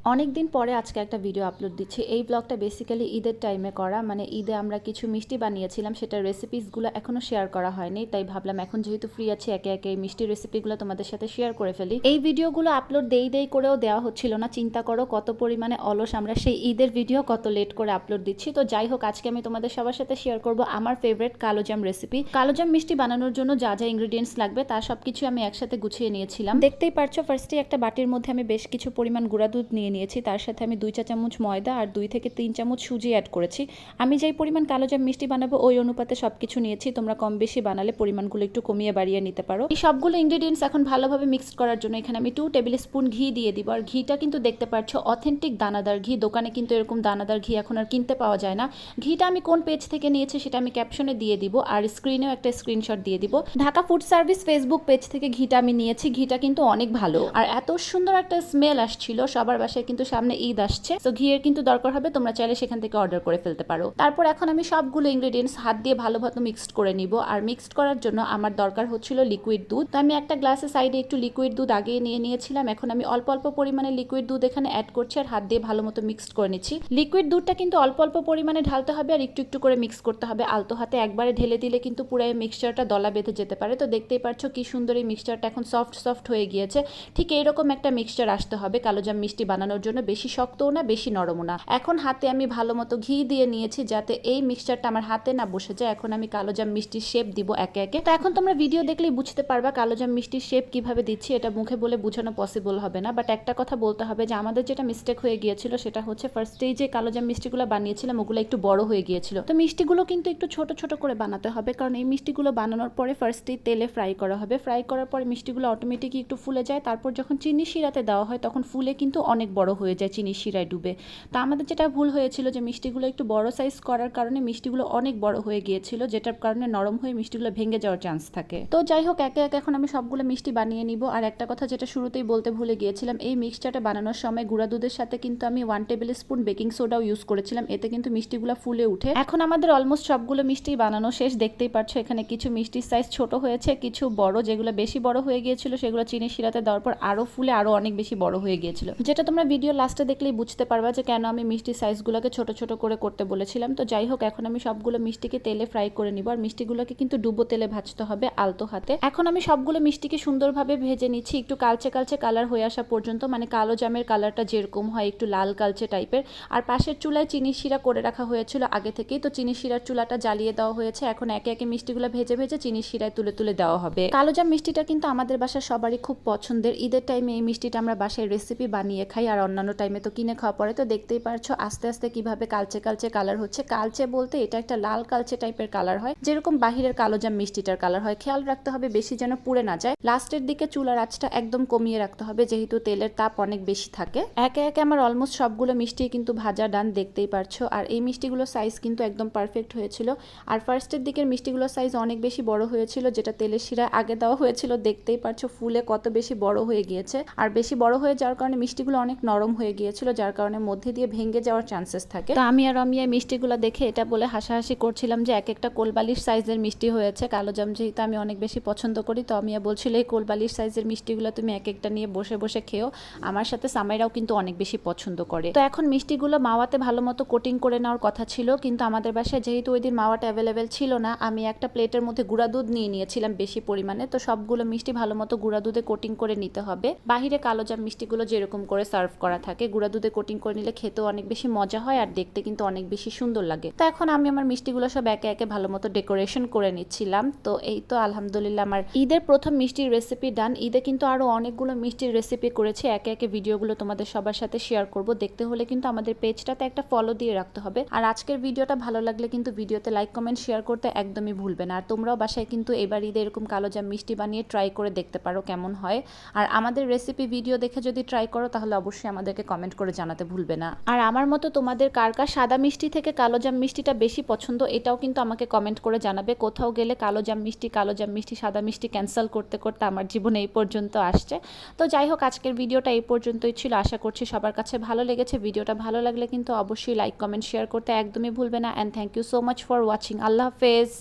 অনেকদিন পরে আজকে একটা ভিডিও আপলোড দিচ্ছি। এই ব্লগটা বেসিক্যালি ঈদের টাইমে করা, মানে ঈদে আমরা কিছু মিষ্টি বানিয়েছিলাম, সেটার রেসিপিসগুলো এখনও শেয়ার করা হয়নি, তাই ভাবলাম এখন যেহেতু ফ্রি আছি একে একে এই মিষ্টি রেসিপিগুলো তোমাদের সাথে শেয়ার করে ফেলি। এই ভিডিওগুলো আপলোড দেই করেও দেওয়া হচ্ছিল না, চিন্তা করো কত পরিমাণে অলস আমরা। সেই ঈদের ভিডিও কত লেট করে আপলোড দিচ্ছি। তো যাই হোক, আজকে আমি তোমাদের সবার সাথে শেয়ার করব আমার ফেভারিট কালোজাম রেসিপি। কালোজাম মিষ্টি বানানোর জন্য যা যা ইনগ্রিডিয়েন্টস লাগবে তার সবকিছু আমি একসাথে গুছিয়ে নিয়েছিলাম। দেখতেই পারছো, ফার্স্টে একটা বাটির মধ্যে আমি বেশ কিছু পরিমাণ গুঁড়া দুধ নিয়েছি, তার সাথে আমি 2 চা চামচ ময়দা আর 2 থেকে 3 চামচ সুজি অ্যাড করেছি। আমি যেই পরিমাণ কালোজাম মিষ্টি বানাবো ওই অনুপাতে সবকিছু নিয়েছি। তোমরা কম বেশি বানালে পরিমাণগুলো একটু কমিয়ে বাড়িয়ে নিতে পারো। এই সবগুলো ইনগ্রেডিয়েন্টস এখন ভালোভাবে মিক্সড করার জন্য এখানে আমি 2 টেবিল স্পুন ঘি দিয়ে দিব। আর ঘিটা কিন্তু দেখতে পাচ্ছ অথেন্টিক দানাদার ঘি। দোকানে কিন্তু এরকম দানাদার ঘি এখন আর কিনতে পাওয়া যায় না। ঘিটা আমি কোন পেজ থেকে নিয়েছি সেটা আমি ক্যাপশনে দিয়ে দিব, আর স্ক্রিনেও একটা স্ক্রিনশট দিয়ে দিব। Dhaka food service Facebook page থেকে ঘিটা আমি নিয়েছি। ঘিটা কিন্তু অনেক ভালো, আর এত সুন্দর একটা স্মেল আসছিল। সবার বাসায় কিন্তু সামনে ঈদ আসছে, তো ঘিয়ের কিন্তু দরকার হবে, তোমরা চাইলে সেখান থেকে অর্ডার করে ফেলতে পারো। তারপর এখন আমি সবগুলো ইনগ্রেডিয়েন্টস হাত দিয়ে ভালোভাবে মিক্সড করে নিব। আর মিক্সড করার জন্য আমার দরকার হচ্ছিল লিকুইড দুধ। তো আমি একটা গ্লাসের সাইডে একটু লিকুইড দুধ আগে নিয়ে নিয়েছিলাম। এখন আমি অল্প অল্প পরিমাণে লিকুইড দুধ এখানে অ্যাড করছি আর হাত দিয়ে ভালো মতো মিক্সড করে নিচ্ছি। লিকুইড দুধটা কিন্তু অল্প অল্প পরিমাণে ঢালতে হবে আর একটু একটু করে মিক্স করতে হবে। আলতো হাতে একবারে ঢেলে দিলে কিন্তু পুরো মিক্সচারটা দলা বেঁধে যেতে পারে। তো দেখতেই পাচ্ছ কি সুন্দর এই মিক্সচারটা এখন সফট সফট হয়ে গিয়েছে। ঠিক এইরকম একটা মিক্সচার আসতে হবে কালোজাম মিষ্টি বানানোর জন্য, বেশি শক্তও না বেশি নরমও না। এখন হাতে আমি ভালো মতো ঘি দিয়ে নিয়েছি যাতে এই মিক্সচারটা আমার হাতে না বসে যায়। এখন আমি কালোজাম মিষ্টির শেপ দিব একে একে। তো এখন তোমরা ভিডিও দেখলেই বুঝতে পারবা কালোজাম মিষ্টির শেপ কিভাবে দিচ্ছি। এটা মুখে বলে বোঝানো পসিবল হবে না, বাট একটা কথা বলতে হবে যে আমাদের যেটা মিস্টেক হয়ে গিয়েছিল সেটা হচ্ছে ফার্স্টেই যে কালোজাম মিষ্টিগুলো বানিয়েছিলাম ওগুলো একটু বড় হয়ে গিয়েছিল। তো মিষ্টিগুলো কিন্তু একটু ছোট ছোট করে বানাতে হবে, কারণ এই মিষ্টিগুলো বানানোর পরে ফার্স্টেই তেলে ফ্রাই করা হবে। ফ্রাই করার পরে মিষ্টিগুলো অটোমেটিকই একটু ফুলে যায়। তারপর যখন চিনি শিরাতে দেওয়া হয় তখন ফুলে কিন্তু অনেক বড় হয়ে যায় চিনি শিরায় ডুবে। তো আমাদের যেটা ভুল হয়েছিল যে মিষ্টিগুলো একটু বড় সাইজ করার কারণে মিষ্টিগুলো অনেক বড় হয়ে গিয়েছিল, যেটার কারণে নরম হয়ে মিষ্টিগুলো ভেঙে যাওয়ার চান্স থাকে। তো যাই হোক, একে একে এখন আমি সবগুলো মিষ্টি বানিয়ে নিব। আর একটা কথা যেটা শুরুতেই বলতে ভুলে গিয়েছিলাম, এই মিক্সচারটা বানানোর সময় গুঁড়া দুধের সাথে কিন্তু আমি 1 টেবিল স্পুন বেকিং সোডাও ইউজ করেছিলাম। এতে কিন্তু মিষ্টিগুলো ফুলে উঠে। এখন আমাদের অলমোস্ট সবগুলো মিষ্টি বানানো শেষ। দেখতেই পাচ্ছ এখানে কিছু মিষ্টির সাইজ ছোট হয়েছে, কিছু বড়। যেগুলো বেশি বড় হয়ে গিয়েছিল সেগুলো চিনি শিরাতে দেওয়ার পর আরো ফুলে আরো অনেক বেশি বড় হয়ে গিয়েছিল, যেটা তোমরা ভিডিও লাস্টে দেখলেই বুঝতে পারবা যে কেন আমি মিষ্টি সাইজগুলোকে ছোট ছোট করে করতে বলেছিলাম। তো যাই হোক, এখন আমি সবগুলো মিষ্টিকে তেলে ফ্রাই করে নিব। আর মিষ্টিগুলোকে কিন্তু ডুবো তেলে ভাজতে হবে আলতো হাতে। এখন আমি সবগুলো মিষ্টিকে সুন্দরভাবে ভেজে নিচ্ছি একটু কালচে কালচে কালার হয়ে আসা পর্যন্ত, মানে কালো জামের কালারটা যেরকম হয় একটু লাল কালচে টাইপের। আর পাশের চুলায় চিনি শিরা করে রাখা হয়েছিল আগে থেকেই, তো চিনি শিরার চুলাটা জ্বালিয়ে দেওয়া হয়েছে। এখন একে একে মিষ্টিগুলো ভেজে ভেজে চিনি শিরায় তুলে তুলে দেওয়া হবে। কালোজাম মিষ্টিটা কিন্তু আমাদের বাসার সবারই খুব পছন্দের। ঈদের টাইমে এই মিষ্টিটা আমরা বাসায় রেসিপি বানিয়ে খাই, আর অন্যান্য টাইমে তো কিনে খাওয়া পড়ে। তো দেখতেই পারছো আস্তে আস্তে কিভাবে কালচে কালচে কালার হচ্ছে। কালচে বলতে এটা একটা লাল কালচে টাইপের কালার হয়, যেরকম বাহিরের কালোজাম মিষ্টিটার কালার হয়। খেয়াল রাখতে হবে বেশি যেন পুড়ে না যায়। লাস্টের দিকে চুলার আঁচটা একদম কমিয়ে রাখতে হবে, যেহেতু তেলের তাপ অনেক বেশি থাকে। একে একে আমার অলমোস্ট সবগুলো মিষ্টি কিন্তু ভাজা ডান, দেখতেই পারছো। আর এই মিষ্টিগুলোর সাইজ কিন্তু একদম পারফেক্ট হয়েছিল। আর ফার্স্টের দিকের মিষ্টিগুলোর সাইজ অনেক বেশি বড় হয়েছিল, যেটা তেলের শিরায় আগে দেওয়া হয়েছিল। দেখতেই পারছো ফুলে কত বেশি বড় হয়ে গিয়েছে। আর বেশি বড় হয়ে যাওয়ার কারণে মিষ্টিগুলো অনেক নরম হয়ে গিয়েছিল, যার কারণে মধ্যে দিয়ে ভেঙে যাওয়ার চান্সেস থাকে। তো আমি আর রমিয়া মিষ্টিগুলো দেখে এটা বলে হাসাহাসি করছিলাম যে এক একটা কোলবালিশ সাইজের মিষ্টি হয়েছে। কালোজাম যেহেতু আমি অনেক বেশি পছন্দ করি, তো আমিয়া বলছিল এই কোলবালিশ সাইজের মিষ্টিগুলো তুমি এক একটা নিয়ে বসে বসে খেও। আমার সাথে সামাইরাও কিন্তু অনেক বেশি পছন্দ করে। তো এখন মিষ্টিগুলো মাওয়াতে ভালো মতো কোটিং করে নেওয়ার কথা ছিল, কিন্তু আমাদের বাসায় যেহেতু ওই দিন মাওয়াটা অ্যাভেলেবেল ছিল না, আমি একটা প্লেটের মধ্যে গুঁড়া দুধ নিয়ে নিয়েছিলাম বেশি পরিমাণে। তো সবগুলো মিষ্টি ভালো মতো গুঁড়া দুধে কোটিং করে নিতে হবে। বাহিরে কালোজাম মিষ্টিগুলো যেরকম করে সার্ভ করা থাকে গুঁড়া দুধে কোটিং করে নিলে খেতেও অনেক বেশি মজা হয় আর দেখতে কিন্তু অনেক বেশি সুন্দর লাগে। তো এখন আমি আমার মিষ্টিগুলো সব একে একে ভালো মতো ডেকোরেশন করে নিচ্ছিলাম। তো এই তো আলহামদুলিল্লাহ আমার ঈদের প্রথম মিষ্টির রেসিপি ডান। ঈদে কিন্তু আরো অনেকগুলো মিষ্টির রেসিপি করেছি, একে একে ভিডিওগুলো তোমাদের সবার সাথে শেয়ার করব। দেখতে হলে কিন্তু আমাদের পেজটাতে একটা ফলো দিয়ে রাখতে হবে। আর আজকের ভিডিওটা ভালো লাগলে কিন্তু ভিডিওতে লাইক কমেন্ট শেয়ার করতে একদমই ভুলবে না। আর তোমরাও বাসায় কিন্তু এবার ঈদে এরকম কালোজাম মিষ্টি বানিয়ে ট্রাই করে দেখতে পারো কেমন হয়। আর আমাদের রেসিপি ভিডিও দেখে যদি ট্রাই করো তাহলে অবশ্যই আমাদেরকে কমেন্ট করে জানাতে ভুলবে না। আর আমার মতো তোমাদের কার কার সাদা মিষ্টি থেকে কালোজাম মিষ্টিটা বেশি পছন্দ এটাও কিন্তু আমাকে কমেন্ট করে জানাবে। কোথাও গেলে কালোজাম মিষ্টি সাদা মিষ্টি ক্যান্সেল করতে করতে আমার জীবনে এই পর্যন্ত আসছে। তো যাই হোক, আজকের ভিডিওটা এই পর্যন্তই ছিল। আশা করছি সবার কাছে ভালো লেগেছে। ভিডিওটা ভালো লাগলে কিন্তু অবশ্যই লাইক কমেন্ট শেয়ার করতে একদমই ভুলবে না। And thank you so much for watching. আল্লাহ হাফেজ।